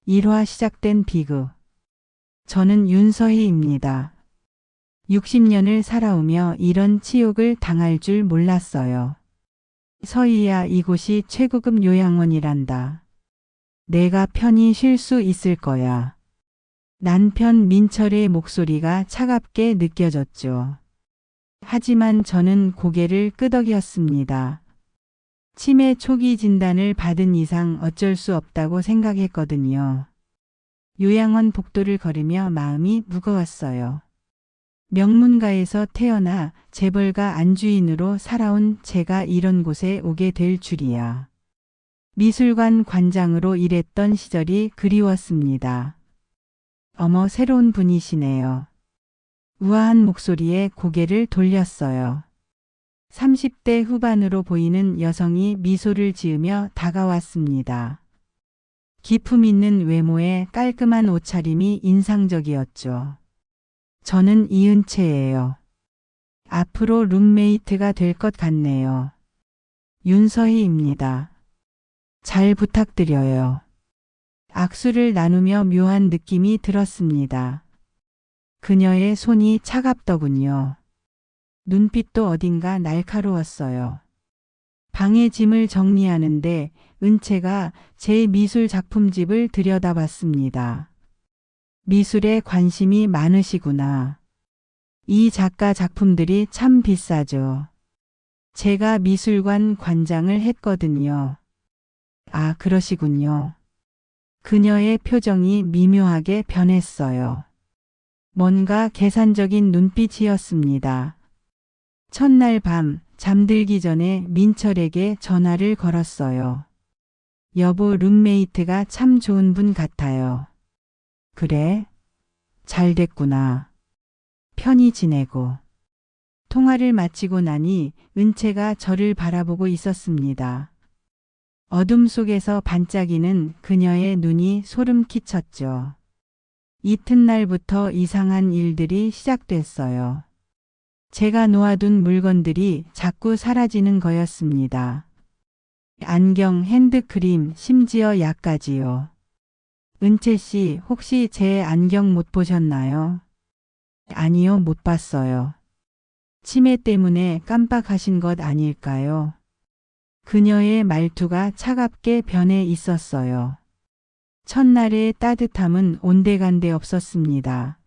1화 시작된 비극. 저는 윤서희입니다. 60년을 살아오며 이런 치욕을 당할 줄 몰랐어요. 서희야, 이곳이 최고급 요양원이란다. 내가 편히 쉴 수 있을 거야. 남편 민철의 목소리가 차갑게 느껴졌죠. 하지만 저는 고개를 끄덕였습니다. 치매 초기 진단을 받은 이상 어쩔 수 없다고 생각했거든요. 요양원 복도를 걸으며 마음이 무거웠어요. 명문가에서 태어나 재벌가 안주인으로 살아온 제가 이런 곳에 오게 될 줄이야. 미술관 관장으로 일했던 시절이 그리웠습니다. 어머, 새로운 분이시네요. 우아한 목소리에 고개를 돌렸어요. 30대 후반으로 보이는 여성이 미소를 지으며 다가왔습니다. 기품 있는 외모에 깔끔한 옷차림이 인상적이었죠. 저는 이은채예요. 앞으로 룸메이트가 될 것 같네요. 윤서희입니다. 잘 부탁드려요. 악수를 나누며 묘한 느낌이 들었습니다. 그녀의 손이 차갑더군요. 눈빛도 어딘가 날카로웠어요. 방의 짐을 정리하는데 은채가 제 미술 작품집을 들여다봤습니다. 미술에 관심이 많으시구나. 이 작가 작품들이 참 비싸죠. 제가 미술관 관장을 했거든요. 아, 그러시군요. 그녀의 표정이 미묘하게 변했어요. 뭔가 계산적인 눈빛이었습니다. 첫날 밤 잠들기 전에 민철에게 전화를 걸었어요. 여보, 룸메이트가 참 좋은 분 같아요. 그래? 잘 됐구나. 편히 지내고. 통화를 마치고 나니 은채가 저를 바라보고 있었습니다. 어둠 속에서 반짝이는 그녀의 눈이 소름 끼쳤죠. 이튿날부터 이상한 일들이 시작됐어요. 제가 놓아둔 물건들이 자꾸 사라지는 거였습니다. 안경, 핸드크림, 심지어 약까지요. 은채 씨, 혹시 제 안경 못 보셨나요? 아니요, 못 봤어요. 치매 때문에 깜빡하신 것 아닐까요? 그녀의 말투가 차갑게 변해 있었어요. 첫날의 따뜻함은 온데간데 없었습니다.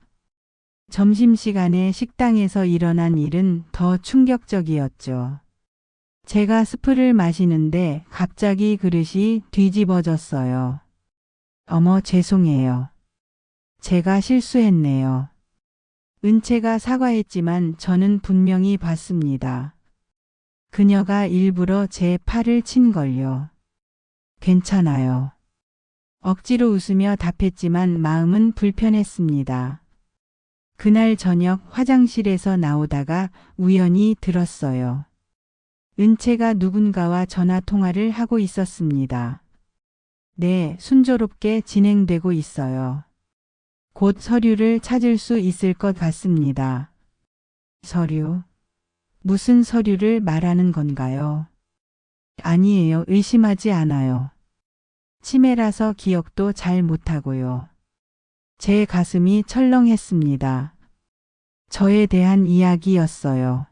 점심시간에 식당에서 일어난 일은 더 충격적이었죠. 제가 스프를 마시는데 갑자기 그릇이 뒤집어졌어요. 어머, 죄송해요. 제가 실수했네요. 은채가 사과했지만 저는 분명히 봤습니다. 그녀가 일부러 제 팔을 친 걸요. 괜찮아요. 억지로 웃으며 답했지만 마음은 불편했습니다. 그날 저녁 화장실에서 나오다가 우연히 들었어요. 은채가 누군가와 전화 통화를 하고 있었습니다. 네, 순조롭게 진행되고 있어요. 곧 서류를 찾을 수 있을 것 같습니다. 서류? 무슨 서류를 말하는 건가요? 아니에요, 의심하지 않아요. 치매라서 기억도 잘 못하고요. 제 가슴이 철렁했습니다. 저에 대한 이야기였어요.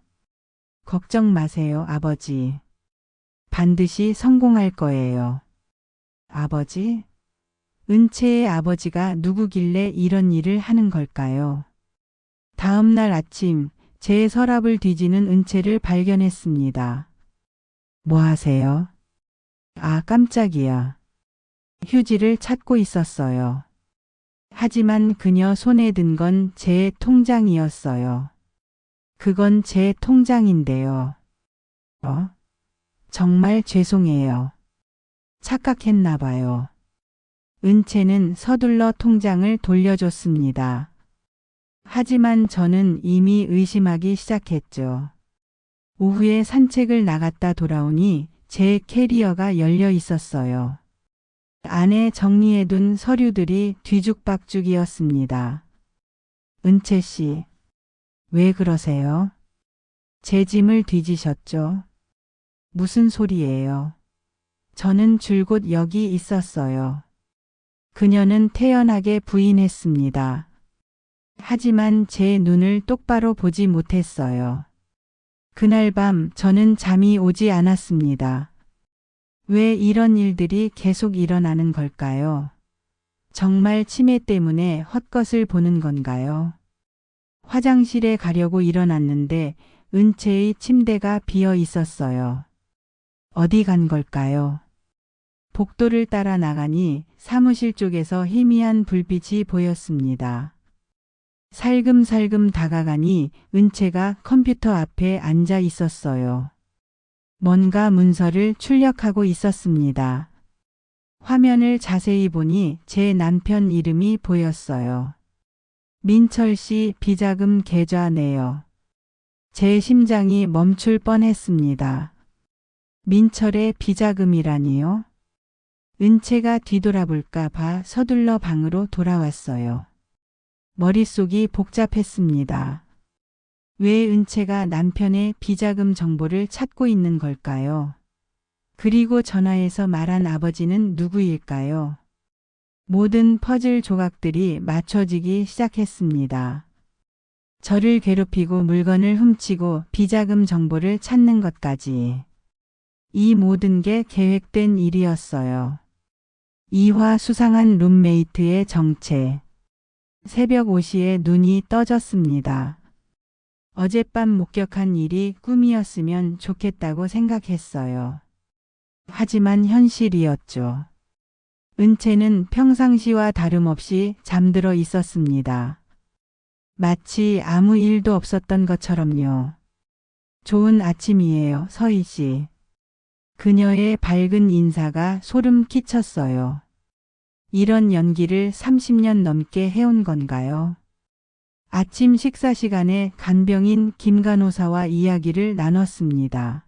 걱정 마세요, 아버지. 반드시 성공할 거예요. 아버지? 은채의 아버지가 누구길래 이런 일을 하는 걸까요? 다음 날 아침 제 서랍을 뒤지는 은채를 발견했습니다. 뭐 하세요? 아, 깜짝이야. 휴지를 찾고 있었어요. 하지만 그녀 손에 든 건 제 통장이었어요. 그건 제 통장인데요. 정말 죄송해요. 착각했나 봐요. 은채는 서둘러 통장을 돌려줬습니다. 하지만 저는 이미 의심하기 시작했죠. 오후에 산책을 나갔다 돌아오니 제 캐리어가 열려 있었어요. 안에 정리해둔 서류들이 뒤죽박죽이었습니다. 은채 씨, 왜 그러세요? 제 짐을 뒤지셨죠? 무슨 소리예요? 저는 줄곧 여기 있었어요. 그녀는 태연하게 부인했습니다. 하지만 제 눈을 똑바로 보지 못했어요. 그날 밤 저는 잠이 오지 않았습니다. 왜 이런 일들이 계속 일어나는 걸까요? 정말 치매 때문에 헛것을 보는 건가요? 화장실에 가려고 일어났는데 은채의 침대가 비어 있었어요. 어디 간 걸까요? 복도를 따라 나가니 사무실 쪽에서 희미한 불빛이 보였습니다. 살금살금 다가가니 은채가 컴퓨터 앞에 앉아 있었어요. 뭔가 문서를 출력하고 있었습니다. 화면을 자세히 보니 제 남편 이름이 보였어요. 민철 씨 비자금 계좌 내요. 제 심장이 멈출 뻔했습니다. 민철의 비자금이라니요? 은채가 뒤돌아볼까 봐 서둘러 방으로 돌아왔어요. 머릿속이 복잡했습니다. 왜 은채가 남편의 비자금 정보를 찾고 있는 걸까요? 그리고 전화해서 말한 아버지는 누구일까요? 모든 퍼즐 조각들이 맞춰지기 시작했습니다. 저를 괴롭히고 물건을 훔치고 비자금 정보를 찾는 것까지. 이 모든 게 계획된 일이었어요. 이화 수상한 룸메이트의 정체. 새벽 5시에 눈이 떠졌습니다. 어젯밤 목격한 일이 꿈이었으면 좋겠다고 생각했어요. 하지만 현실이었죠. 은채는 평상시와 다름없이 잠들어 있었습니다. 마치 아무 일도 없었던 것처럼요. 좋은 아침이에요, 서희 씨. 그녀의 밝은 인사가 소름 끼쳤어요. 이런 연기를 30년 넘게 해온 건가요? 아침 식사 시간에 간병인 김 간호사와 이야기를 나눴습니다.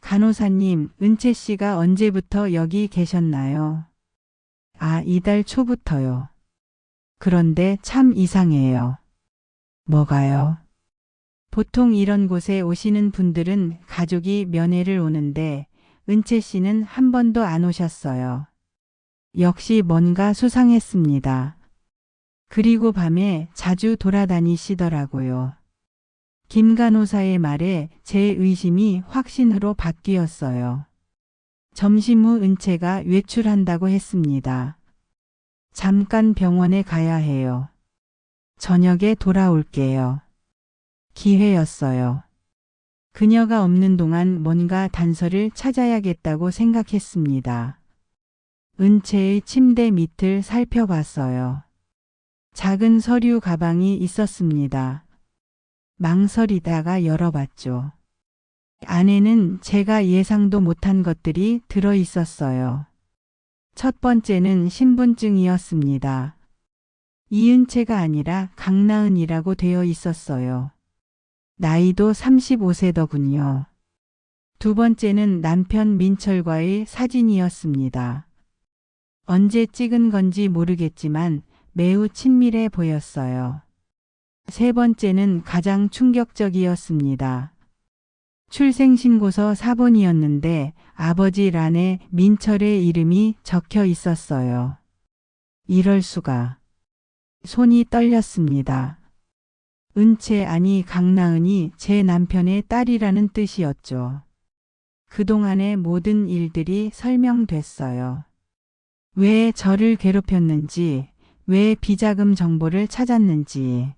간호사님, 은채 씨가 언제부터 여기 계셨나요? 이달 초부터요. 그런데 참 이상해요. 뭐가요? 보통 이런 곳에 오시는 분들은 가족이 면회를 오는데 은채 씨는 한 번도 안 오셨어요. 역시 뭔가 수상했습니다. 그리고 밤에 자주 돌아다니시더라고요. 김 간호사의 말에 제 의심이 확신으로 바뀌었어요. 점심 후 은채가 외출한다고 했습니다. 잠깐 병원에 가야 해요. 저녁에 돌아올게요. 기회였어요. 그녀가 없는 동안 뭔가 단서를 찾아야겠다고 생각했습니다. 은채의 침대 밑을 살펴봤어요. 작은 서류 가방이 있었습니다. 망설이다가 열어봤죠. 안에는 제가 예상도 못한 것들이 들어 있었어요. 첫 번째는 신분증이었습니다. 이은채가 아니라 강나은이라고 되어 있었어요. 나이도 35세더군요. 두 번째는 남편 민철과의 사진이었습니다. 언제 찍은 건지 모르겠지만 매우 친밀해 보였어요. 세 번째는 가장 충격적이었습니다. 출생신고서 사본이었는데 아버지 란에 민철의 이름이 적혀 있었어요. 이럴 수가. 손이 떨렸습니다. 은채 아니 강나은이 제 남편의 딸이라는 뜻이었죠. 그동안의 모든 일들이 설명됐어요. 왜 저를 괴롭혔는지, 왜 비자금 정보를 찾았는지,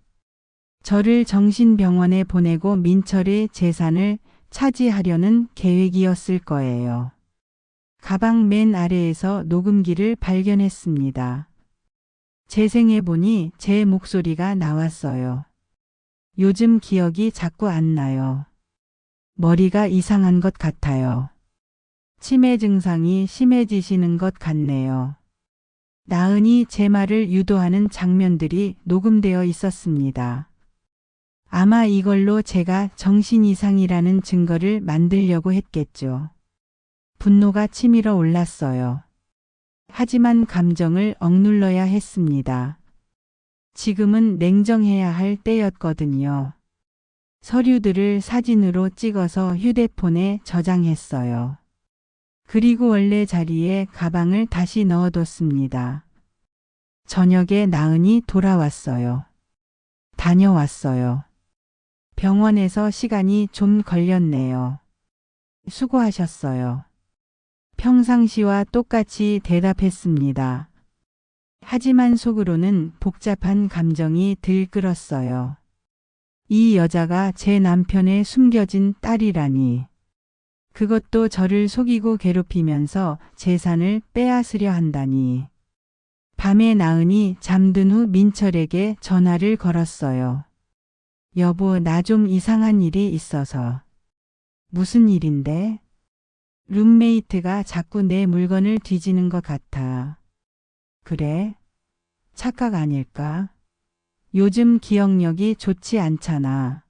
저를 정신병원에 보내고 민철의 재산을 차지하려는 계획이었을 거예요. 가방 맨 아래에서 녹음기를 발견했습니다. 재생해보니 제 목소리가 나왔어요. 요즘 기억이 자꾸 안 나요. 머리가 이상한 것 같아요. 치매 증상이 심해지시는 것 같네요. 나은이 제 말을 유도하는 장면들이 녹음되어 있었습니다. 아마 이걸로 제가 정신 이상이라는 증거를 만들려고 했겠죠. 분노가 치밀어 올랐어요. 하지만 감정을 억눌러야 했습니다. 지금은 냉정해야 할 때였거든요. 서류들을 사진으로 찍어서 휴대폰에 저장했어요. 그리고 원래 자리에 가방을 다시 넣어뒀습니다. 저녁에 나은이 돌아왔어요. 다녀왔어요. 병원에서 시간이 좀 걸렸네요. 수고하셨어요. 평상시와 똑같이 대답했습니다. 하지만 속으로는 복잡한 감정이 들끓었어요. 이 여자가 제 남편의 숨겨진 딸이라니. 그것도 저를 속이고 괴롭히면서 재산을 빼앗으려 한다니. 밤에 나은이 잠든 후 민철에게 전화를 걸었어요. 여보, 나 좀 이상한 일이 있어서. 무슨 일인데? 룸메이트가 자꾸 내 물건을 뒤지는 것 같아. 그래? 착각 아닐까? 요즘 기억력이 좋지 않잖아.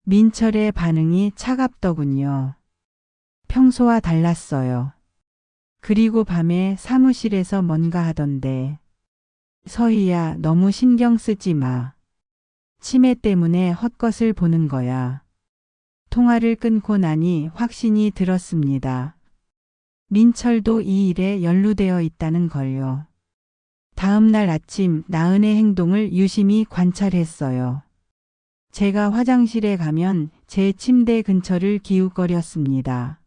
민철의 반응이 차갑더군요. 평소와 달랐어요. 그리고 밤에 사무실에서 뭔가 하던데. 서희야, 너무 신경 쓰지 마. 치매 때문에 헛것을 보는 거야. 통화를 끊고 나니 확신이 들었습니다. 민철도 이 일에 연루되어 있다는 걸요. 다음 날 아침 나은의 행동을 유심히 관찰했어요. 제가 화장실에 가면 제 침대 근처를 기웃거렸습니다.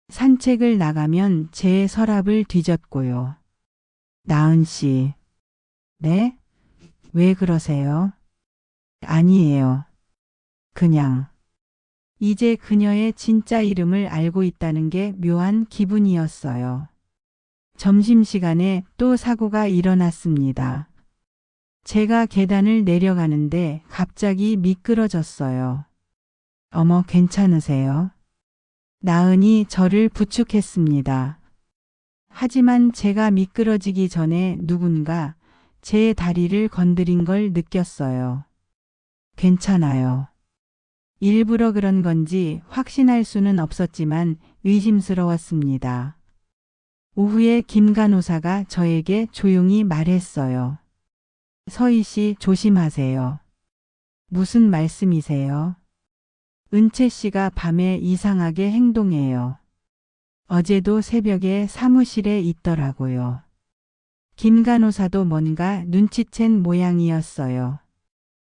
산책을 나가면 제 서랍을 뒤졌고요. 나은 씨. 네? 왜 그러세요? 아니에요. 그냥. 이제 그녀의 진짜 이름을 알고 있다는 게 묘한 기분이었어요. 점심시간에 또 사고가 일어났습니다. 제가 계단을 내려가는데 갑자기 미끄러졌어요. 어머, 괜찮으세요? 나은이 저를 부축했습니다. 하지만 제가 미끄러지기 전에 누군가 제 다리를 건드린 걸 느꼈어요. 괜찮아요. 일부러 그런 건지 확신할 수는 없었지만 의심스러웠습니다. 오후에 김 간호사가 저에게 조용히 말했어요. 서희 씨 조심하세요. 무슨 말씀이세요? 은채 씨가 밤에 이상하게 행동해요. 어제도 새벽에 사무실에 있더라고요. 김 간호사도 뭔가 눈치챈 모양이었어요.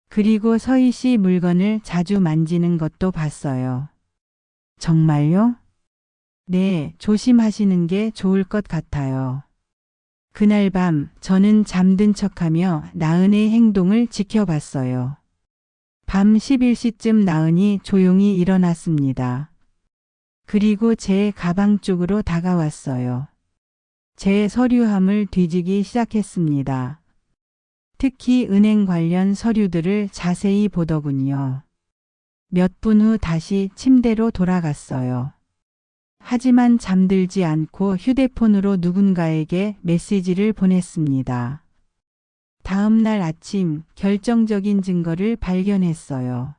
그리고 서희 씨 물건을 자주 만지는 것도 봤어요. 정말요? 네, 조심하시는 게 좋을 것 같아요. 그날 밤 저는 잠든 척하며 나은의 행동을 지켜봤어요. 밤 11시쯤 나은이 조용히 일어났습니다. 그리고 제 가방 쪽으로 다가왔어요. 제 서류함을 뒤지기 시작했습니다. 특히 은행 관련 서류들을 자세히 보더군요. 몇 분 후 다시 침대로 돌아갔어요. 하지만 잠들지 않고 휴대폰으로 누군가에게 메시지를 보냈습니다. 다음 날 아침 결정적인 증거를 발견했어요.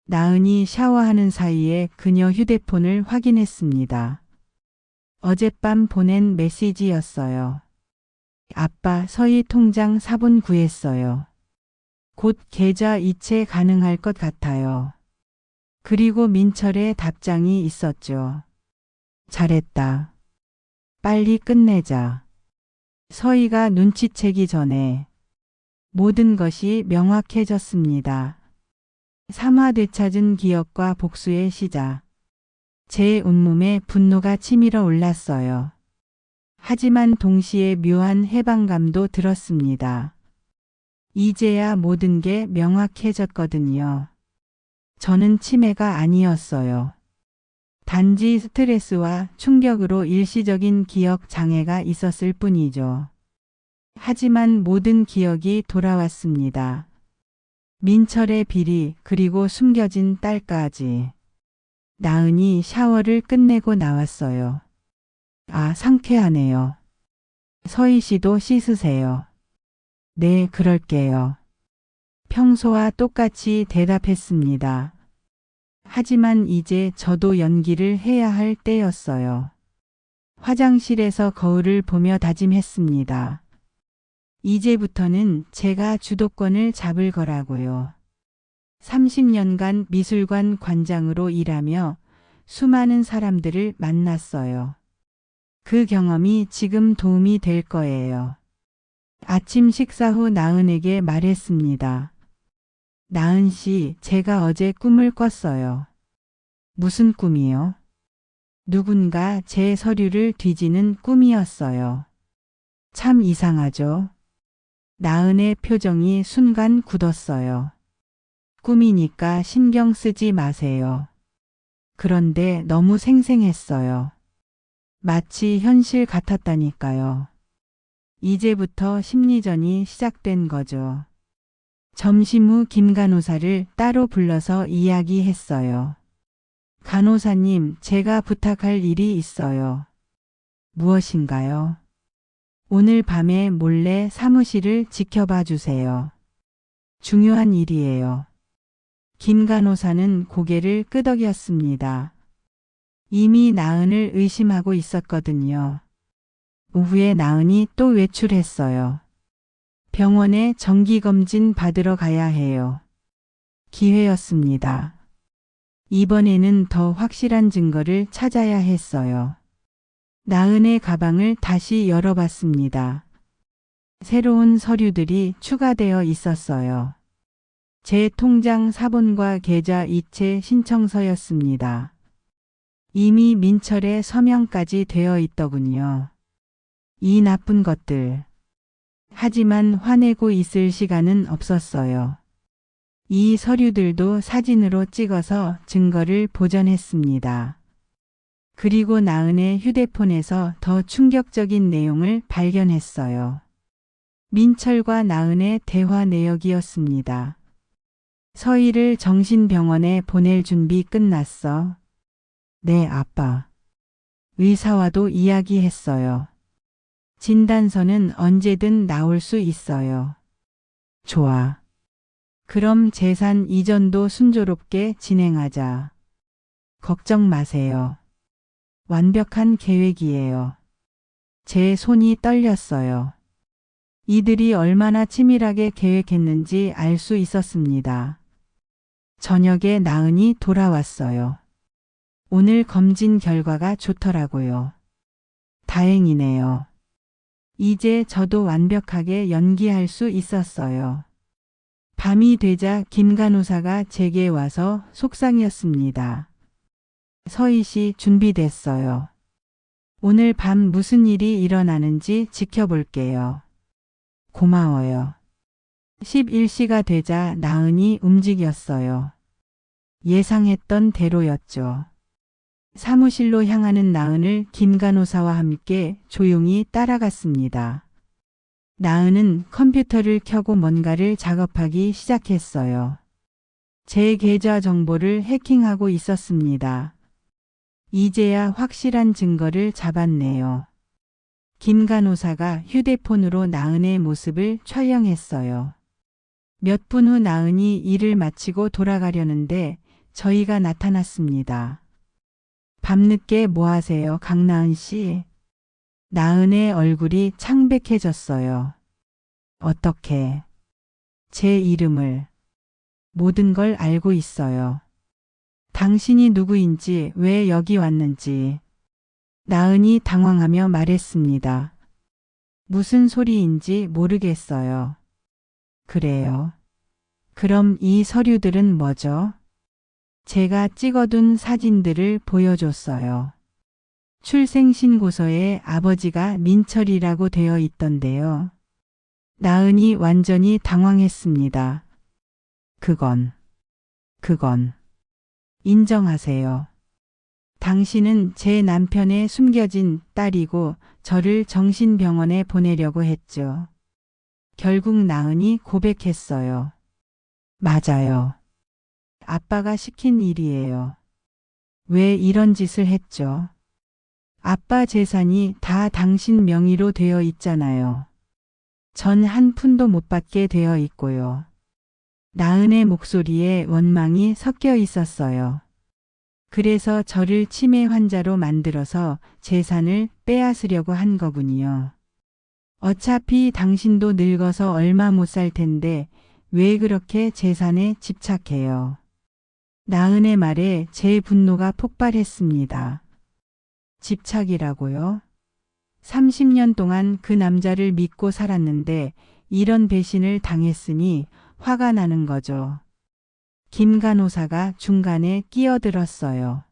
나은이 샤워하는 사이에 그녀 휴대폰을 확인했습니다. 어젯밤 보낸 메시지였어요. 아빠, 서희 통장 사본 구했어요. 곧 계좌 이체 가능할 것 같아요. 그리고 민철의 답장이 있었죠. 잘했다. 빨리 끝내자. 서희가 눈치채기 전에 모든 것이 명확해졌습니다. 삼화되찾은 기억과 복수의 시작. 제 온몸에 분노가 치밀어 올랐어요. 하지만 동시에 묘한 해방감도 들었습니다. 이제야 모든 게 명확해졌거든요. 저는 치매가 아니었어요. 단지 스트레스와 충격으로 일시적인 기억 장애가 있었을 뿐이죠. 하지만 모든 기억이 돌아왔습니다. 민철의 비리, 그리고 숨겨진 딸까지. 나은이 샤워를 끝내고 나왔어요. 아, 상쾌하네요. 서희 씨도 씻으세요. 네, 그럴게요. 평소와 똑같이 대답했습니다. 하지만 이제 저도 연기를 해야 할 때였어요. 화장실에서 거울을 보며 다짐했습니다. 이제부터는 제가 주도권을 잡을 거라고요. 30년간 미술관 관장으로 일하며 수많은 사람들을 만났어요. 그 경험이 지금 도움이 될 거예요. 아침 식사 후 나은에게 말했습니다. 나은 씨, 제가 어제 꿈을 꿨어요. 무슨 꿈이요? 누군가 제 서류를 뒤지는 꿈이었어요. 참 이상하죠? 나은의 표정이 순간 굳었어요. 꿈이니까 신경 쓰지 마세요. 그런데 너무 생생했어요. 마치 현실 같았다니까요. 이제부터 심리전이 시작된 거죠. 점심 후 김 간호사를 따로 불러서 이야기했어요. 간호사님, 제가 부탁할 일이 있어요. 무엇인가요? 오늘 밤에 몰래 사무실을 지켜봐 주세요. 중요한 일이에요. 김 간호사는 고개를 끄덕였습니다. 이미 나은을 의심하고 있었거든요. 오후에 나은이 또 외출했어요. 병원에 정기검진 받으러 가야 해요. 기회였습니다. 이번에는 더 확실한 증거를 찾아야 했어요. 나은의 가방을 다시 열어봤습니다. 새로운 서류들이 추가되어 있었어요. 제 통장 사본과 계좌 이체 신청서였습니다. 이미 민철의 서명까지 되어 있더군요. 이 나쁜 것들. 하지만 화내고 있을 시간은 없었어요. 이 서류들도 사진으로 찍어서 증거를 보존했습니다. 그리고 나은의 휴대폰에서 더 충격적인 내용을 발견했어요. 민철과 나은의 대화 내역이었습니다. 서희를 정신병원에 보낼 준비 끝났어. 네, 아빠. 의사와도 이야기했어요. 진단서는 언제든 나올 수 있어요. 좋아. 그럼 재산 이전도 순조롭게 진행하자. 걱정 마세요. 완벽한 계획이에요. 제 손이 떨렸어요. 이들이 얼마나 치밀하게 계획했는지 알 수 있었습니다. 저녁에 나은이 돌아왔어요. 오늘 검진 결과가 좋더라고요. 다행이네요. 이제 저도 완벽하게 연기할 수 있었어요. 밤이 되자 김 간호사가 제게 와서 속상이었습니다. 서희 씨 준비됐어요. 오늘 밤 무슨 일이 일어나는지 지켜볼게요. 고마워요. 11시가 되자 나은이 움직였어요. 예상했던 대로였죠. 사무실로 향하는 나은을 김 간호사와 함께 조용히 따라갔습니다. 나은은 컴퓨터를 켜고 뭔가를 작업하기 시작했어요. 제 계좌 정보를 해킹하고 있었습니다. 이제야 확실한 증거를 잡았네요. 김 간호사가 휴대폰으로 나은의 모습을 촬영했어요. 몇 분 후 나은이 일을 마치고 돌아가려는데 저희가 나타났습니다. 밤늦게 뭐 하세요, 강나은 씨? 나은의 얼굴이 창백해졌어요. 어떻게? 제 이름을, 모든 걸 알고 있어요. 당신이 누구인지, 왜 여기 왔는지. 나은이 당황하며 말했습니다. 무슨 소리인지 모르겠어요. 그래요. 그럼 이 서류들은 뭐죠? 제가 찍어둔 사진들을 보여줬어요. 출생신고서에 아버지가 민철이라고 되어 있던데요. 나은이 완전히 당황했습니다. 그건 인정하세요. 당신은 제 남편의 숨겨진 딸이고 저를 정신병원에 보내려고 했죠. 결국 나은이 고백했어요. 맞아요. 아빠가 시킨 일이에요. 왜 이런 짓을 했죠? 아빠 재산이 다 당신 명의로 되어 있잖아요. 전 한 푼도 못 받게 되어 있고요. 나은의 목소리에 원망이 섞여 있었어요. 그래서 저를 치매 환자로 만들어서 재산을 빼앗으려고 한 거군요. 어차피 당신도 늙어서 얼마 못 살 텐데 왜 그렇게 재산에 집착해요? 나은의 말에 제 분노가 폭발했습니다. 집착이라고요? 30년 동안 그 남자를 믿고 살았는데 이런 배신을 당했으니 화가 나는 거죠. 김 간호사가 중간에 끼어들었어요.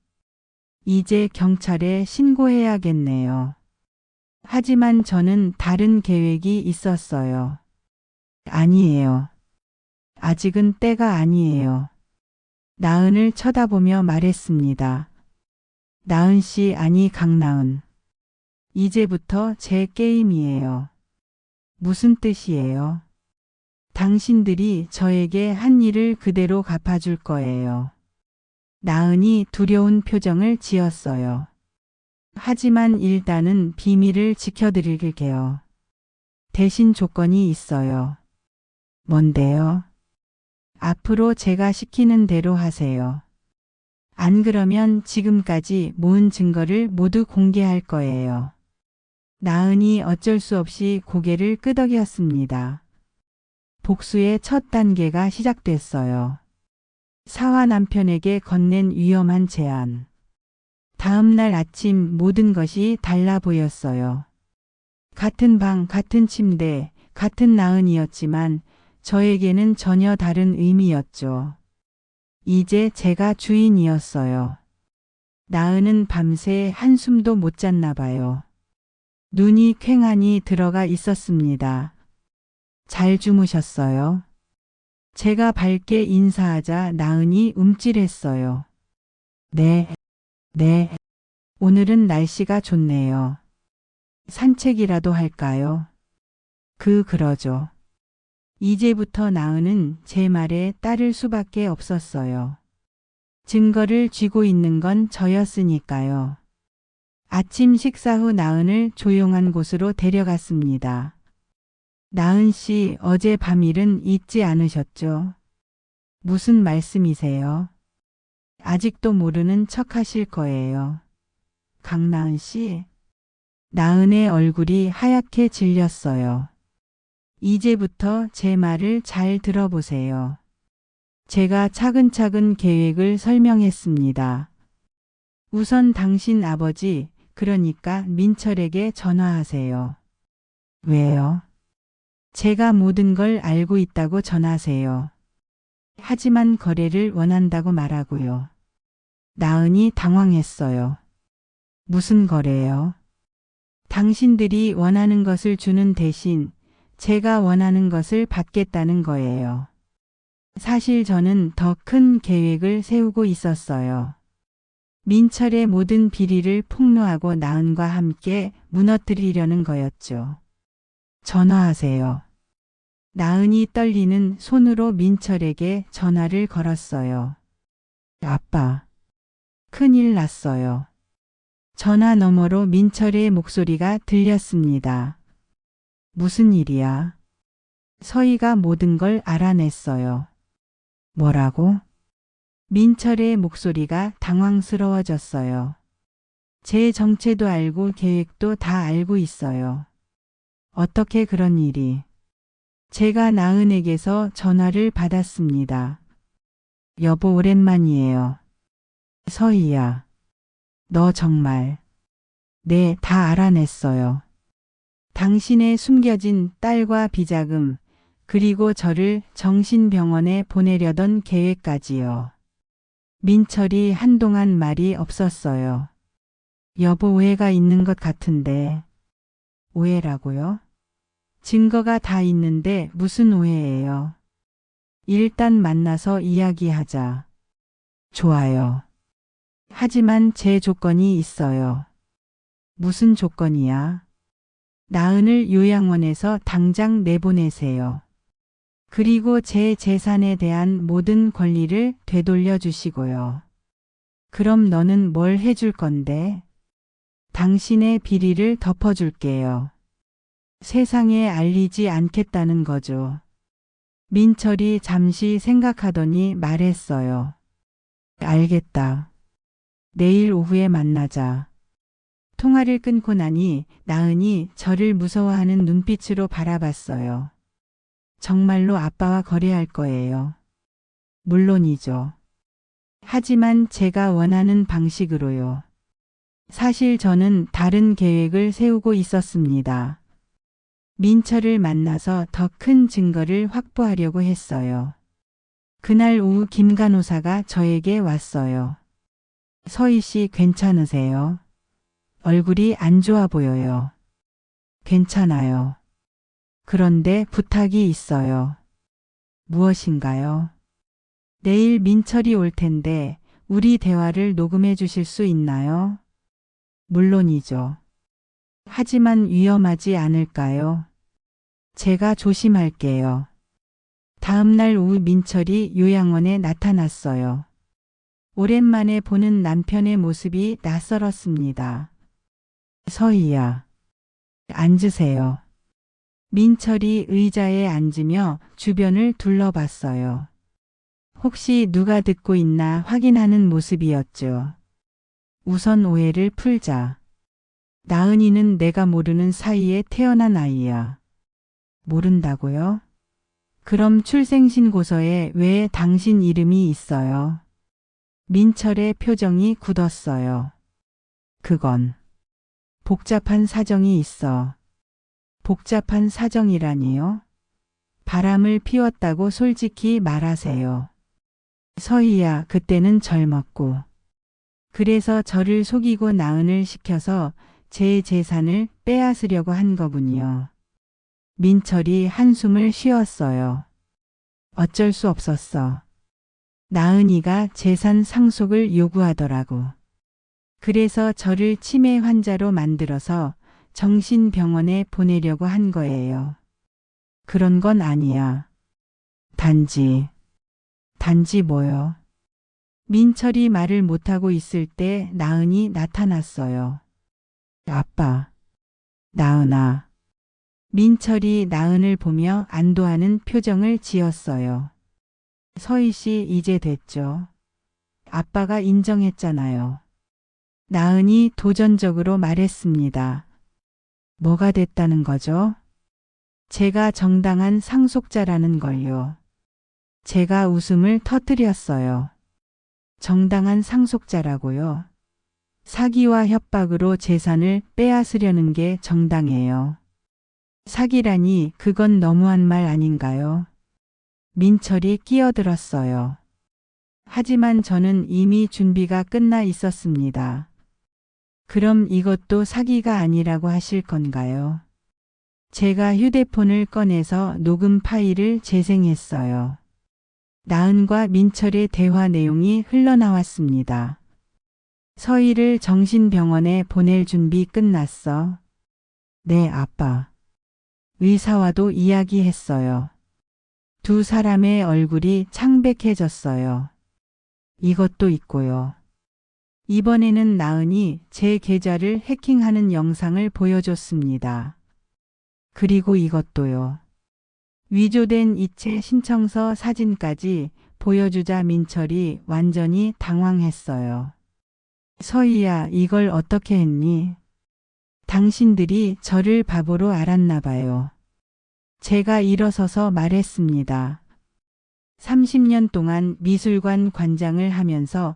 이제 경찰에 신고해야겠네요. 하지만 저는 다른 계획이 있었어요. 아니에요. 아직은 때가 아니에요. 나은을 쳐다보며 말했습니다. 나은 씨, 아니 강나은. 이제부터 제 게임이에요. 무슨 뜻이에요? 당신들이 저에게 한 일을 그대로 갚아줄 거예요. 나은이 두려운 표정을 지었어요. 하지만 일단은 비밀을 지켜드릴게요. 대신 조건이 있어요. 뭔데요? 앞으로 제가 시키는 대로 하세요. 안 그러면 지금까지 모은 증거를 모두 공개할 거예요. 나은이 어쩔 수 없이 고개를 끄덕였습니다. 복수의 첫 단계가 시작됐어요. 사화 남편에게 건넨 위험한 제안. 다음 날 아침 모든 것이 달라 보였어요. 같은 방, 같은 침대, 같은 나은이었지만 저에게는 전혀 다른 의미였죠. 이제 제가 주인이었어요. 나은은 밤새 한숨도 못 잤나 봐요. 눈이 퀭하니 들어가 있었습니다. 잘 주무셨어요? 제가 밝게 인사하자 나은이 움찔했어요. 네, 네. 오늘은 날씨가 좋네요. 산책이라도 할까요? 그러죠. 이제부터 나은은 제 말에 따를 수밖에 없었어요. 증거를 쥐고 있는 건 저였으니까요. 아침 식사 후 나은을 조용한 곳으로 데려갔습니다. 나은 씨, 어제 밤 일은 잊지 않으셨죠? 무슨 말씀이세요? 아직도 모르는 척 하실 거예요. 강나은 씨? 나은의 얼굴이 하얗게 질렸어요. 이제부터 제 말을 잘 들어보세요. 제가 차근차근 계획을 설명했습니다. 우선 당신 아버지, 그러니까 민철에게 전화하세요. 왜요? 제가 모든 걸 알고 있다고 전하세요. 하지만 거래를 원한다고 말하고요. 나은이 당황했어요. 무슨 거래요? 당신들이 원하는 것을 주는 대신 제가 원하는 것을 받겠다는 거예요. 사실 저는 더 큰 계획을 세우고 있었어요. 민철의 모든 비리를 폭로하고 나은과 함께 무너뜨리려는 거였죠. 전화하세요. 나은이 떨리는 손으로 민철에게 전화를 걸었어요. 아빠. 큰일 났어요. 전화 너머로 민철의 목소리가 들렸습니다. 무슨 일이야? 서희가 모든 걸 알아냈어요. 뭐라고? 민철의 목소리가 당황스러워졌어요. 제 정체도 알고 계획도 다 알고 있어요. 어떻게 그런 일이? 제가 나은에게서 전화를 받았습니다. 여보, 오랜만이에요. 서희야. 너 정말. 네, 다 알아냈어요. 당신의 숨겨진 딸과 비자금, 그리고 저를 정신병원에 보내려던 계획까지요. 민철이 한동안 말이 없었어요. 여보, 오해가 있는 것 같은데. 오해라고요? 증거가 다 있는데 무슨 오해예요? 일단 만나서 이야기하자. 좋아요. 하지만 제 조건이 있어요. 무슨 조건이야? 나은을 요양원에서 당장 내보내세요. 그리고 제 재산에 대한 모든 권리를 되돌려 주시고요. 그럼 너는 뭘 해줄 건데? 당신의 비리를 덮어줄게요. 세상에 알리지 않겠다는 거죠. 민철이 잠시 생각하더니 말했어요. 알겠다. 내일 오후에 만나자. 통화를 끊고 나니 나은이 저를 무서워하는 눈빛으로 바라봤어요. 정말로 아빠와 거래할 거예요. 물론이죠. 하지만 제가 원하는 방식으로요. 사실 저는 다른 계획을 세우고 있었습니다. 민철을 만나서 더 큰 증거를 확보하려고 했어요. 그날 오후 김 간호사가 저에게 왔어요. 서희 씨 괜찮으세요? 얼굴이 안 좋아 보여요. 괜찮아요. 그런데 부탁이 있어요. 무엇인가요? 내일 민철이 올 텐데 우리 대화를 녹음해 주실 수 있나요? 물론이죠. 하지만 위험하지 않을까요? 제가 조심할게요. 다음 날 오후 민철이 요양원에 나타났어요. 오랜만에 보는 남편의 모습이 낯설었습니다. 서희야, 앉으세요. 민철이 의자에 앉으며 주변을 둘러봤어요. 혹시 누가 듣고 있나 확인하는 모습이었죠. 우선 오해를 풀자. 나은이는 내가 모르는 사이에 태어난 아이야. 모른다고요? 그럼 출생신고서에 왜 당신 이름이 있어요? 민철의 표정이 굳었어요. 그건 복잡한 사정이 있어. 복잡한 사정이라니요? 바람을 피웠다고 솔직히 말하세요. 서희야, 그때는 젊었고. 그래서 저를 속이고 나은을 시켜서 제 재산을 빼앗으려고 한 거군요. 민철이 한숨을 쉬었어요. 어쩔 수 없었어. 나은이가 재산 상속을 요구하더라고. 그래서 저를 치매 환자로 만들어서 정신병원에 보내려고 한 거예요. 그런 건 아니야. 단지 뭐요? 민철이 말을 못하고 있을 때 나은이 나타났어요. 아빠, 나은아. 민철이 나은을 보며 안도하는 표정을 지었어요. 서희 씨 이제 됐죠. 아빠가 인정했잖아요. 나은이 도전적으로 말했습니다. 뭐가 됐다는 거죠? 제가 정당한 상속자라는 걸요. 제가 웃음을 터뜨렸어요. 정당한 상속자라고요? 사기와 협박으로 재산을 빼앗으려는 게 정당해요. 사기라니 그건 너무한 말 아닌가요? 민철이 끼어들었어요. 하지만 저는 이미 준비가 끝나 있었습니다. 그럼 이것도 사기가 아니라고 하실 건가요? 제가 휴대폰을 꺼내서 녹음 파일을 재생했어요. 나은과 민철의 대화 내용이 흘러나왔습니다. 서희를 정신병원에 보낼 준비 끝났어. 네, 아빠. 의사와도 이야기했어요. 두 사람의 얼굴이 창백해졌어요. 이것도 있고요. 이번에는 나은이 제 계좌를 해킹하는 영상을 보여줬습니다. 그리고 이것도요. 위조된 이체 신청서 사진까지 보여주자 민철이 완전히 당황했어요. 서희야, 이걸 어떻게 했니? 당신들이 저를 바보로 알았나 봐요. 제가 일어서서 말했습니다. 30년 동안 미술관 관장을 하면서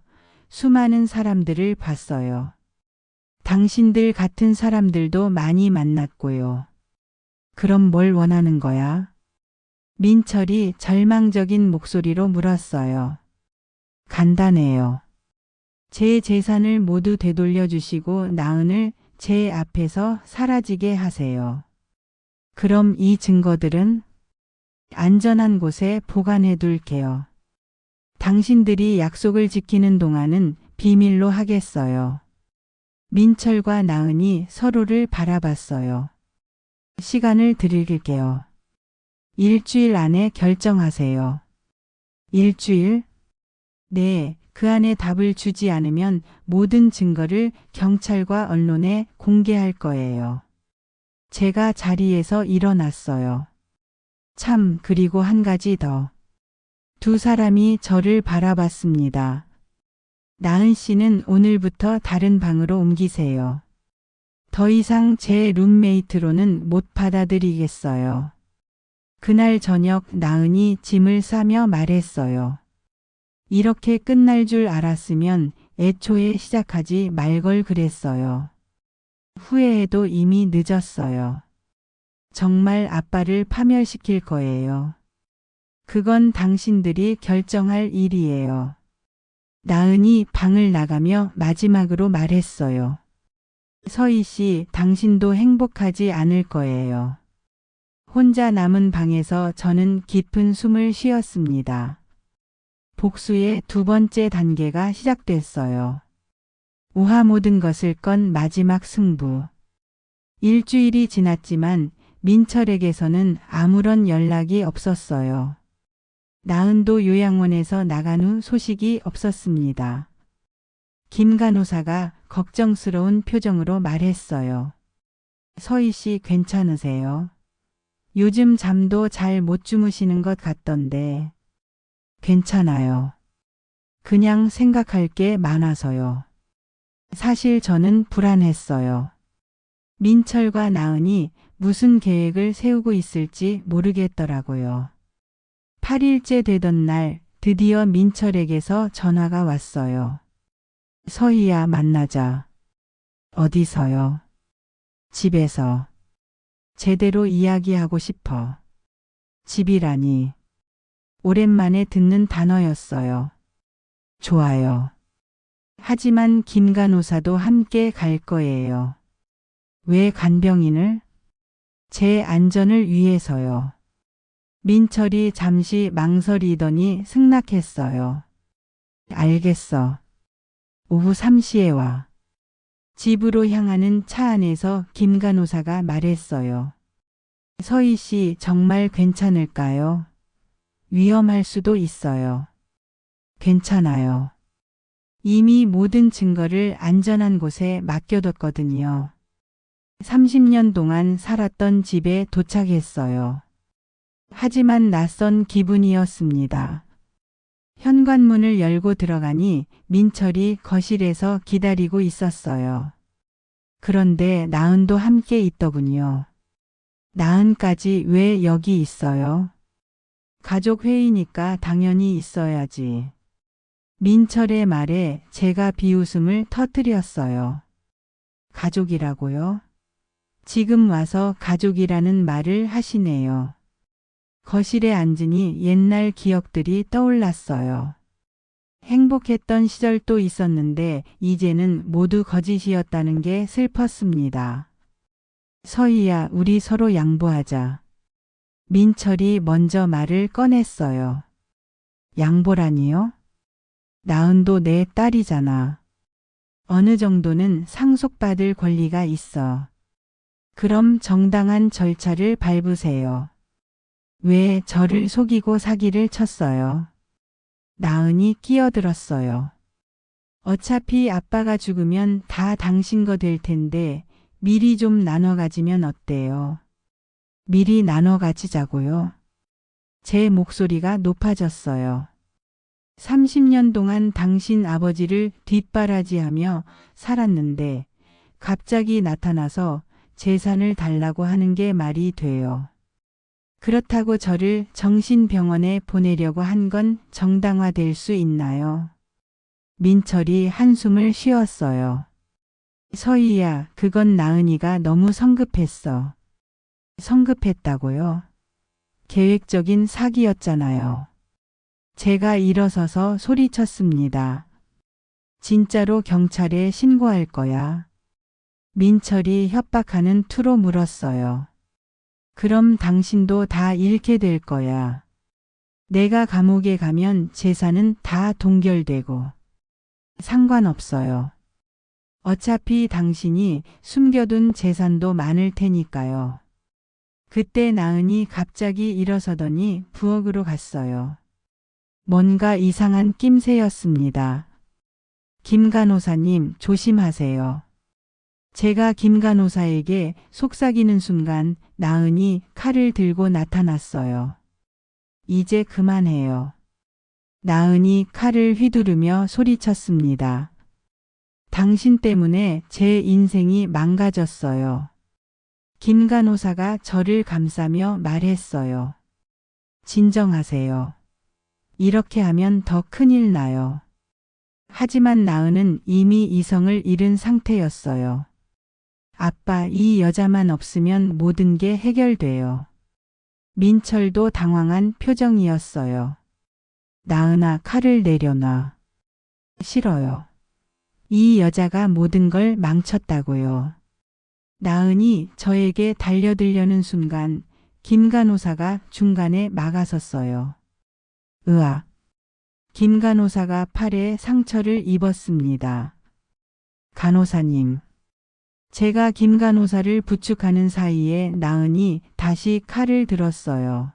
수많은 사람들을 봤어요. 당신들 같은 사람들도 많이 만났고요. 그럼 뭘 원하는 거야? 민철이 절망적인 목소리로 물었어요. 간단해요. 제 재산을 모두 되돌려 주시고 나은을 제 앞에서 사라지게 하세요. 그럼 이 증거들은 안전한 곳에 보관해 둘게요. 당신들이 약속을 지키는 동안은 비밀로 하겠어요. 민철과 나은이 서로를 바라봤어요. 시간을 드릴게요. 일주일 안에 결정하세요. 일주일? 네, 그 안에 답을 주지 않으면 모든 증거를 경찰과 언론에 공개할 거예요. 제가 자리에서 일어났어요. 참, 그리고 한 가지 더. 두 사람이 저를 바라봤습니다. 나은 씨는 오늘부터 다른 방으로 옮기세요. 더 이상 제 룸메이트로는 못 받아들이겠어요. 그날 저녁 나은이 짐을 싸며 말했어요. 이렇게 끝날 줄 알았으면 애초에 시작하지 말 걸 그랬어요. 후회해도 이미 늦었어요. 정말 아빠를 파멸시킬 거예요. 그건 당신들이 결정할 일이에요. 나은이 방을 나가며 마지막으로 말했어요. 서희 씨, 당신도 행복하지 않을 거예요. 혼자 남은 방에서 저는 깊은 숨을 쉬었습니다. 복수의 두 번째 단계가 시작됐어요. 우화 모든 것을 건 마지막 승부. 일주일이 지났지만 민철에게서는 아무런 연락이 없었어요. 나은도 요양원에서 나간 후 소식이 없었습니다. 김 간호사가 걱정스러운 표정으로 말했어요. 서희 씨 괜찮으세요? 요즘 잠도 잘 못 주무시는 것 같던데. 괜찮아요. 그냥 생각할 게 많아서요. 사실 저는 불안했어요. 민철과 나은이 무슨 계획을 세우고 있을지 모르겠더라고요. 8일째 되던 날 드디어 민철에게서 전화가 왔어요. 서희야, 만나자. 어디서요? 집에서. 제대로 이야기하고 싶어. 집이라니. 오랜만에 듣는 단어였어요. 좋아요. 하지만 김 간호사도 함께 갈 거예요. 왜 간병인을? 제 안전을 위해서요. 민철이 잠시 망설이더니 승낙했어요. 알겠어. 오후 3시에 와. 집으로 향하는 차 안에서 김 간호사가 말했어요. 서희 씨 정말 괜찮을까요? 위험할 수도 있어요. 괜찮아요. 이미 모든 증거를 안전한 곳에 맡겨뒀거든요. 30년 동안 살았던 집에 도착했어요. 하지만 낯선 기분이었습니다. 현관문을 열고 들어가니 민철이 거실에서 기다리고 있었어요. 그런데 나은도 함께 있더군요. 나은까지 왜 여기 있어요? 가족 회의니까 당연히 있어야지. 민철의 말에 제가 비웃음을 터뜨렸어요. 가족이라고요? 지금 와서 가족이라는 말을 하시네요. 거실에 앉으니 옛날 기억들이 떠올랐어요. 행복했던 시절도 있었는데 이제는 모두 거짓이었다는 게 슬펐습니다. 서희야, 우리 서로 양보하자. 민철이 먼저 말을 꺼냈어요. 양보라니요? 나은도 내 딸이잖아. 어느 정도는 상속받을 권리가 있어. 그럼 정당한 절차를 밟으세요. 왜 저를 속이고 사기를 쳤어요? 나은이 끼어들었어요. 어차피 아빠가 죽으면 다 당신 거 될 텐데 미리 좀 나눠 가지면 어때요? 미리 나눠 가지자고요. 제 목소리가 높아졌어요. 30년 동안 당신 아버지를 뒷바라지하며 살았는데 갑자기 나타나서 재산을 달라고 하는 게 말이 돼요. 그렇다고 저를 정신병원에 보내려고 한 건 정당화될 수 있나요? 민철이 한숨을 쉬었어요. 서희야, 그건 나은이가 너무 성급했어. 성급했다고요? 계획적인 사기였잖아요. 제가 일어서서 소리쳤습니다. 진짜로 경찰에 신고할 거야. 민철이 협박하는 투로 물었어요. 그럼 당신도 다 잃게 될 거야. 내가 감옥에 가면 재산은 다 동결되고. 상관없어요. 어차피 당신이 숨겨둔 재산도 많을 테니까요. 그때 나은이 갑자기 일어서더니 부엌으로 갔어요. 뭔가 이상한 낌새였습니다. 김 간호사님, 조심하세요. 제가 김 간호사에게 속삭이는 순간 나은이 칼을 들고 나타났어요. 이제 그만해요. 나은이 칼을 휘두르며 소리쳤습니다. 당신 때문에 제 인생이 망가졌어요. 김 간호사가 저를 감싸며 말했어요. 진정하세요. 이렇게 하면 더 큰일 나요. 하지만 나은은 이미 이성을 잃은 상태였어요. 아빠, 이 여자만 없으면 모든 게 해결돼요. 민철도 당황한 표정이었어요. 나은아, 칼을 내려놔. 싫어요. 이 여자가 모든 걸 망쳤다고요. 나은이 저에게 달려들려는 순간 김 간호사가 중간에 막아섰어요. 으악. 김 간호사가 팔에 상처를 입었습니다. 간호사님. 제가 김 간호사를 부축하는 사이에 나은이 다시 칼을 들었어요.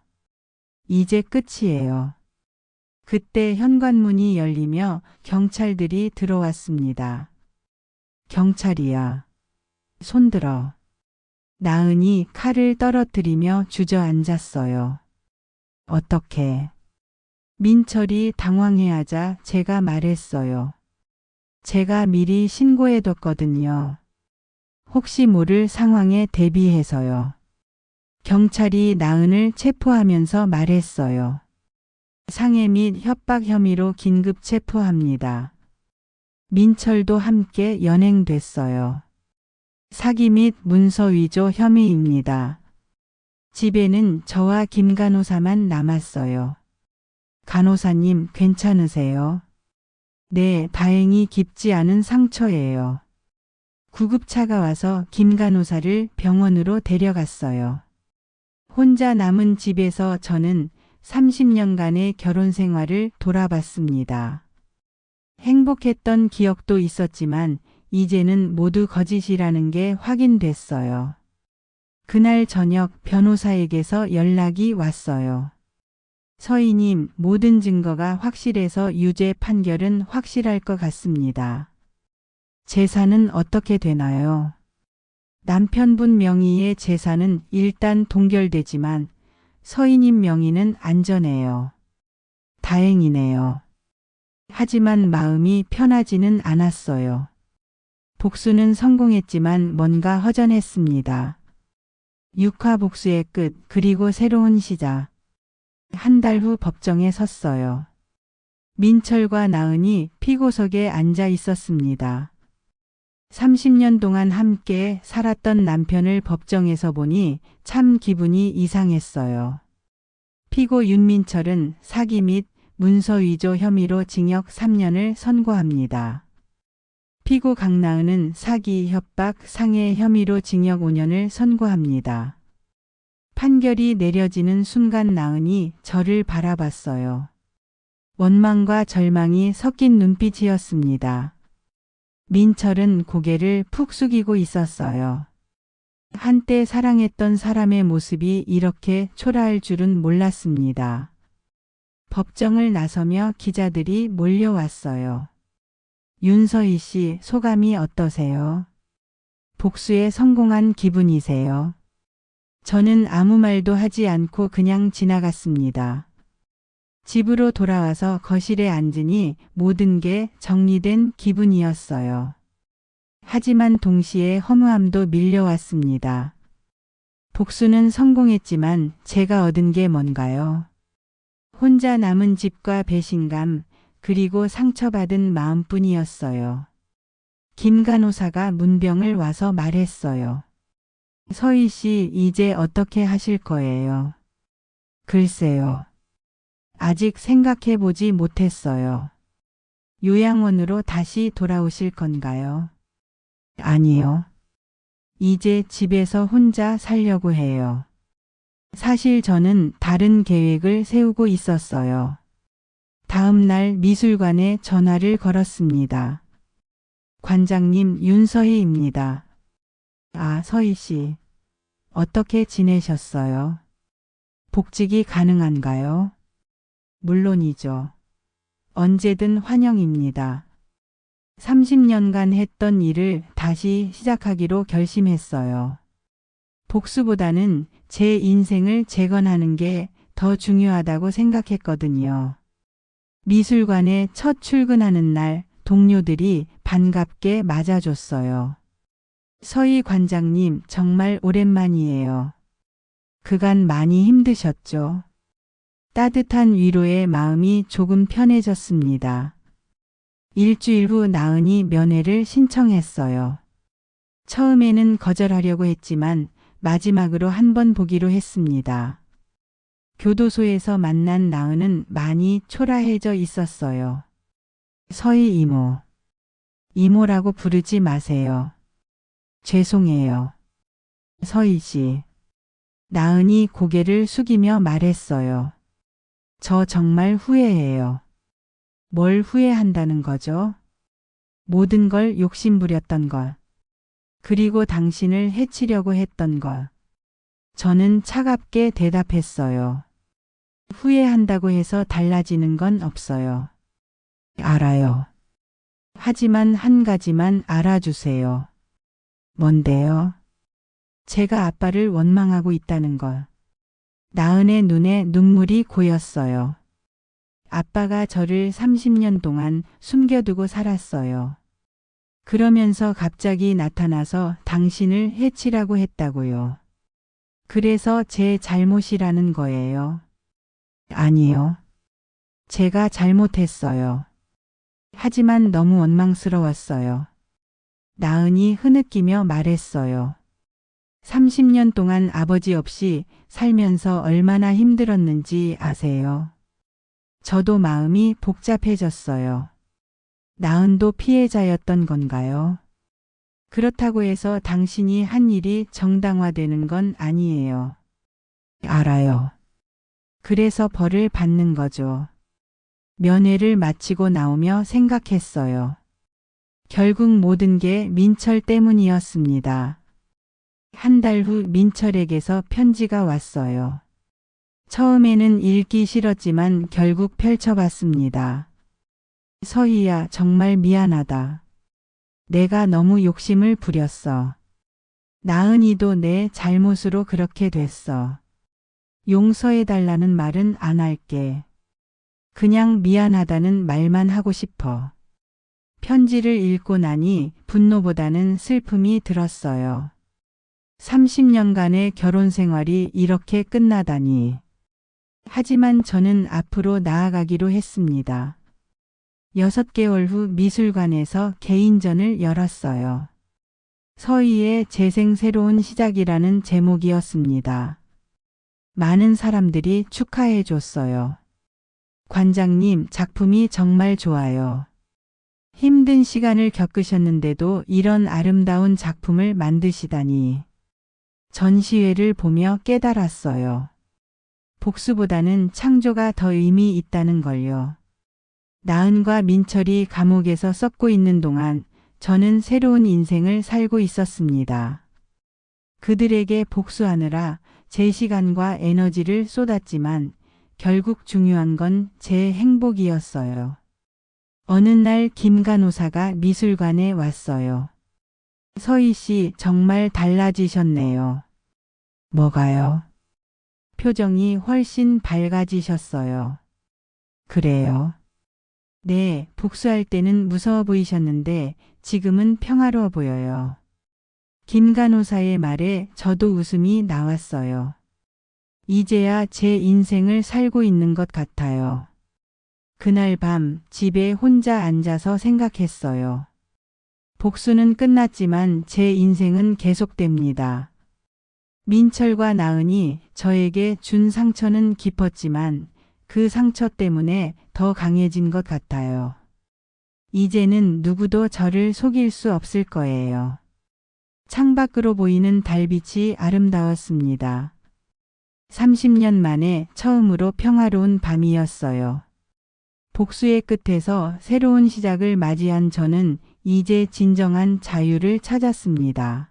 이제 끝이에요. 그때 현관문이 열리며 경찰들이 들어왔습니다. 경찰이야. 손들어. 나은이 칼을 떨어뜨리며 주저앉았어요. 어떻게? 민철이 당황해하자 제가 말했어요. 제가 미리 신고해뒀거든요. 혹시 모를 상황에 대비해서요. 경찰이 나은을 체포하면서 말했어요. 상해 및 협박 혐의로 긴급 체포합니다. 민철도 함께 연행됐어요. 사기 및 문서 위조 혐의입니다. 집에는 저와 김 간호사만 남았어요. 간호사님, 괜찮으세요? 네, 다행히 깊지 않은 상처예요. 구급차가 와서 김 간호사를 병원으로 데려갔어요. 혼자 남은 집에서 저는 30년간의 결혼 생활을 돌아봤습니다. 행복했던 기억도 있었지만 이제는 모두 거짓이라는 게 확인됐어요. 그날 저녁 변호사에게서 연락이 왔어요. 서희님, 모든 증거가 확실해서 유죄 판결은 확실할 것 같습니다. 재산은 어떻게 되나요? 남편분 명의의 재산은 일단 동결되지만 서희님 명의는 안전해요. 다행이네요. 하지만 마음이 편하지는 않았어요. 복수는 성공했지만 뭔가 허전했습니다. 육화 복수의 끝, 그리고 새로운 시작. 한 달 후 법정에 섰어요. 민철과 나은이 피고석에 앉아 있었습니다. 30년 동안 함께 살았던 남편을 법정에서 보니 참 기분이 이상했어요. 피고 윤민철은 사기 및 문서 위조 혐의로 징역 3년을 선고합니다. 피고 강나은은 사기, 협박, 상해 혐의로 징역 5년을 선고합니다. 판결이 내려지는 순간 나은이 저를 바라봤어요. 원망과 절망이 섞인 눈빛이었습니다. 민철은 고개를 푹 숙이고 있었어요. 한때 사랑했던 사람의 모습이 이렇게 초라할 줄은 몰랐습니다. 법정을 나서며 기자들이 몰려왔어요. 윤서희 씨, 소감이 어떠세요? 복수에 성공한 기분이세요? 저는 아무 말도 하지 않고 그냥 지나갔습니다. 집으로 돌아와서 거실에 앉으니 모든 게 정리된 기분이었어요. 하지만 동시에 허무함도 밀려왔습니다. 복수는 성공했지만 제가 얻은 게 뭔가요? 혼자 남은 집과 배신감, 그리고 상처받은 마음뿐이었어요. 김 간호사가 문병을 와서 말했어요. 서희 씨, 이제 어떻게 하실 거예요? 글쎄요. 아직 생각해 보지 못했어요. 요양원으로 다시 돌아오실 건가요? 아니요. 이제 집에서 혼자 살려고 해요. 사실 저는 다른 계획을 세우고 있었어요. 다음 날 미술관에 전화를 걸었습니다. 관장님, 윤서희입니다. 아, 서희 씨. 어떻게 지내셨어요? 복직이 가능한가요? 물론이죠. 언제든 환영입니다. 30년간 했던 일을 다시 시작하기로 결심했어요. 복수보다는 제 인생을 재건하는 게 더 중요하다고 생각했거든요. 미술관에 첫 출근하는 날 동료들이 반갑게 맞아줬어요. 서희 관장님, 정말 오랜만이에요. 그간 많이 힘드셨죠? 따뜻한 위로의 마음이 조금 편해졌습니다. 일주일 후 나은이 면회를 신청했어요. 처음에는 거절하려고 했지만 마지막으로 한 번 보기로 했습니다. 교도소에서 만난 나은은 많이 초라해져 있었어요. 서희 이모. 이모라고 부르지 마세요. 죄송해요. 서희 씨. 나은이 고개를 숙이며 말했어요. 저 정말 후회해요. 뭘 후회한다는 거죠? 모든 걸 욕심부렸던 것. 그리고 당신을 해치려고 했던 것. 저는 차갑게 대답했어요. 후회한다고 해서 달라지는 건 없어요. 알아요. 하지만 한 가지만 알아주세요. 뭔데요? 제가 아빠를 원망하고 있다는 것. 나은의 눈에 눈물이 고였어요. 아빠가 저를 30년 동안 숨겨두고 살았어요. 그러면서 갑자기 나타나서 당신을 해치라고 했다고요. 그래서 제 잘못이라는 거예요. 아니요. 제가 잘못했어요. 하지만 너무 원망스러웠어요. 나은이 흐느끼며 말했어요. 30년 동안 아버지 없이 살면서 얼마나 힘들었는지 아세요? 저도 마음이 복잡해졌어요. 나은도 피해자였던 건가요? 그렇다고 해서 당신이 한 일이 정당화되는 건 아니에요. 알아요. 그래서 벌을 받는 거죠. 면회를 마치고 나오며 생각했어요. 결국 모든 게 민철 때문이었습니다. 한 달 후 민철에게서 편지가 왔어요. 처음에는 읽기 싫었지만 결국 펼쳐봤습니다. 서희야, 정말 미안하다. 내가 너무 욕심을 부렸어. 나은이도 내 잘못으로 그렇게 됐어. 용서해달라는 말은 안 할게. 그냥 미안하다는 말만 하고 싶어. 편지를 읽고 나니 분노보다는 슬픔이 들었어요. 30년간의 결혼 생활이 이렇게 끝나다니. 하지만 저는 앞으로 나아가기로 했습니다. 6개월 후 미술관에서 개인전을 열었어요. 서희의 재생 새로운 시작이라는 제목이었습니다. 많은 사람들이 축하해 줬어요. 관장님, 작품이 정말 좋아요. 힘든 시간을 겪으셨는데도 이런 아름다운 작품을 만드시다니. 전시회를 보며 깨달았어요. 복수보다는 창조가 더 의미 있다는 걸요. 나은과 민철이 감옥에서 썩고 있는 동안 저는 새로운 인생을 살고 있었습니다. 그들에게 복수하느라 제 시간과 에너지를 쏟았지만 결국 중요한 건 제 행복이었어요. 어느 날 김 간호사가 미술관에 왔어요. 서희 씨, 정말 달라지셨네요. 뭐가요? 표정이 훨씬 밝아지셨어요. 그래요? 네, 복수할 때는 무서워 보이셨는데 지금은 평화로워 보여요. 김 간호사의 말에 저도 웃음이 나왔어요. 이제야 제 인생을 살고 있는 것 같아요. 그날 밤 집에 혼자 앉아서 생각했어요. 복수는 끝났지만 제 인생은 계속됩니다. 민철과 나은이 저에게 준 상처는 깊었지만 그 상처 때문에 더 강해진 것 같아요. 이제는 누구도 저를 속일 수 없을 거예요. 창밖으로 보이는 달빛이 아름다웠습니다. 30년 만에 처음으로 평화로운 밤이었어요. 복수의 끝에서 새로운 시작을 맞이한 저는 이제 진정한 자유를 찾았습니다.